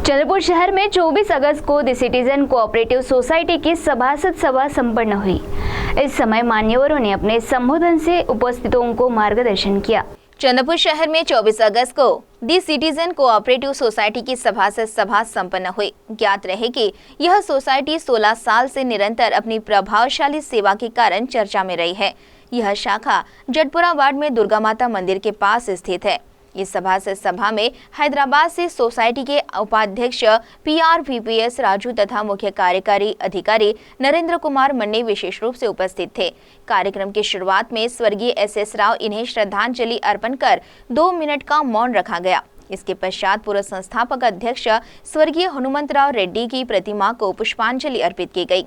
चंद्रपुर शहर में 24 अगस्त को द सिटीजन कोऑपरेटिव सोसाइटी की सभासद सभा संपन्न हुई। इस समय मान्यवरों ने अपने संबोधन से उपस्थितों को मार्गदर्शन किया। चंद्रपुर शहर में 24 अगस्त को दी सिटीजन कोऑपरेटिव सोसाइटी की सभासद सभा संपन्न हुई। ज्ञात रहे कि यह सोसाइटी 16 साल से निरंतर अपनी प्रभावशाली सेवा के कारण चर्चा में रही है। यह शाखा जटपुरा वार्ड में दुर्गा माता मंदिर के पास स्थित है। इस सभासद सभा में हैदराबाद से सोसाइटी के उपाध्यक्ष PRVPS राजू तथा मुख्य कार्यकारी अधिकारी नरेंद्र कुमार मन्ने विशेष रूप से उपस्थित थे। कार्यक्रम की शुरुआत में स्वर्गीय SS राव इन्हें श्रद्धांजलि अर्पण कर 2 मिनट का मौन रखा गया। इसके पश्चात पूर्व संस्थापक अध्यक्ष स्वर्गीय हनुमंतराव रेड्डी की प्रतिमा को पुष्पांजलि अर्पित की गई।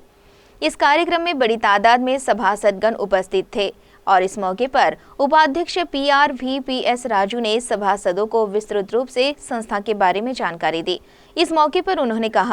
इस कार्यक्रम में बड़ी तादाद में सभासदगण उपस्थित थे और इस मौके पर उपाध्यक्ष PRVPS राजू ने सभासदों को विस्तृत रूप से संस्था के बारे में जानकारी दी। इस मौके पर उन्होंने कहा,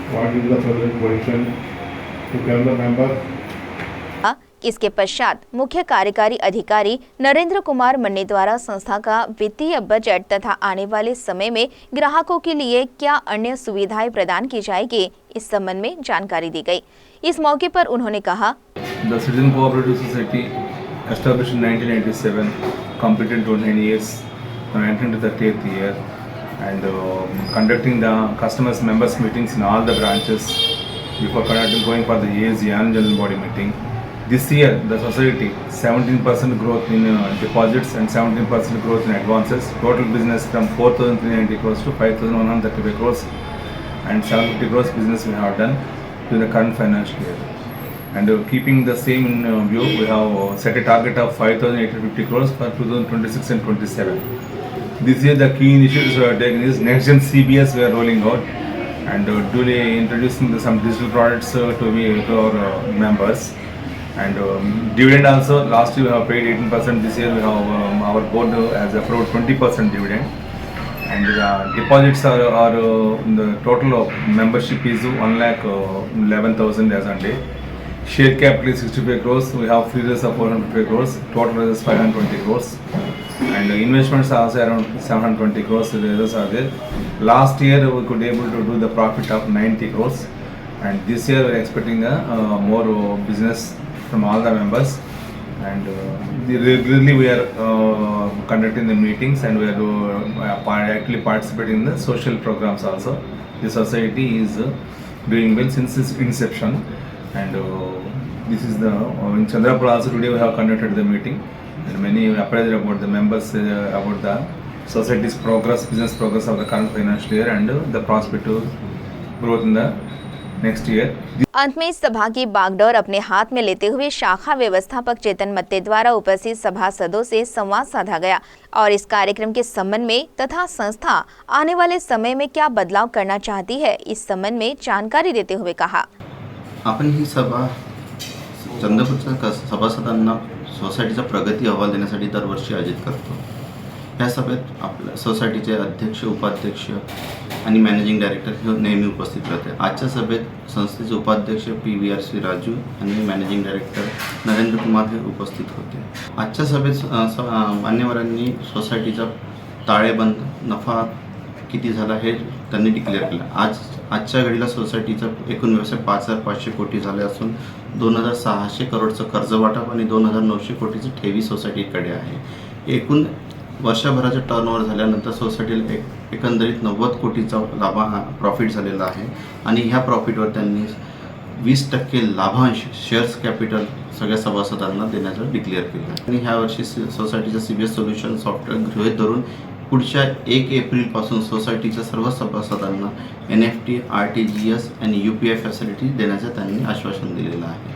What is the present position to tell the members? इसके पश्चात मुख्य कार्यकारी अधिकारी नरेंद्र कुमार मन्ने द्वारा संस्था का वित्तीय बजट तथा आने वाले समय में ग्राहकों के लिए क्या अन्य सुविधाएं प्रदान की जाएगी, इस संबंध में जानकारी दी गई। इस मौके पर उन्होंने कहा, The Citizen Cooperative Society established in 1997, completed 29 years, now entering the 30th year, and conducting the customers members meetings in all the branches before going for the ASG annual general body meeting. This year the society 17% growth in deposits and 17% growth in advances. Total business from 4,390 crores to 5,135 crores and 750 crores business we have done in the current financial year. And keeping the same in view, we have set a target of 5,850 crores for 2026 and 27. This year the key initiatives we are taking is next gen CBS we are rolling out and duly introducing some digital products to our members, and dividend also. Last year we have paid 18%, this year we have our board has approved 20% dividend, and deposits are the total of membership is 1,11,000 as on day. Share capital is 65 crores, we have free raise of 455 crores, total is 520 crores. And investments are also around 720 crores. The others are there. Last year we could able to do the profit of 90 crores, and this year we are expecting more business from all the members. And regularly we are conducting the meetings, and we are actually participating in the social programs also. The society is doing well since its inception, and this is the in Chandrapur also today we have conducted the meeting. And many appraised about the members about the society's progress, business progress of the current financial year and the prospective growth in the next year. अंत में इस सभा की बागडोर अपने हाथ में लेते हुए शाखा व्यवस्थापक चेतन मत्ते द्वारा उपस्थित सभासदों से संवाद साधा गया और इस कार्यक्रम के संबंध में तथा संस्था आने वाले समय में क्या बदलाव करना चाहती है, इस संबंध में जानकारी देते हुए कहा, आपण ही सभा चंद्रपूरच्या सभासदांना सोसायटीचा प्रगती अहवाल देण्यासाठी दरवर्षी आयोजित करतो। या सभेत आपल्या सोसायटीचे अध्यक्ष, उपाध्यक्ष आणि मॅनेजिंग डायरेक्टर हे नेहमी उपस्थित राहते। आजच्या सभेत संस्थेचे उपाध्यक्ष PVRC राजू आणि मॅनेजिंग डायरेक्टर नरेंद्र कुमार हे उपस्थित होते। आजच्या सभेत मान्यवरांनी सोसायटीचा ताळेबंद नफा किती झाला हे त्यांनी डिक्लेअर केलं। आजच्या घडीला सोसायटीचा एकूण व्यवसाय 5,500 कोटी झाले असून 2,600 करोडचं कर्ज वाटप आणि 2,900 कोटीची ठेवी सोसायटीकडे आहे। एकूण वर्षभराचे टर्नओव्हर झाल्यानंतर सोसायटीला एकंदरीत 90 कोटीचा प्रॉफिट झालेला आहे आणि ह्या प्रॉफिटवर त्यांनी 20% लाभांश शेअर्स कॅपिटल सगळ्या सभासदांना देण्याचं डिक्लेअर केलं आणि ह्या वर्षी सोसायटीचं CBS सोल्युशन सॉफ्टवेअर गृहीत धरून पुढच्या 1 एप्रिलपासून सोसायटीच्या सर्व सभासदांना NFT, RTGS आणि UPI फॅसिलिटी देण्याचं त्यांनी आश्वासन दिलेलं आहे।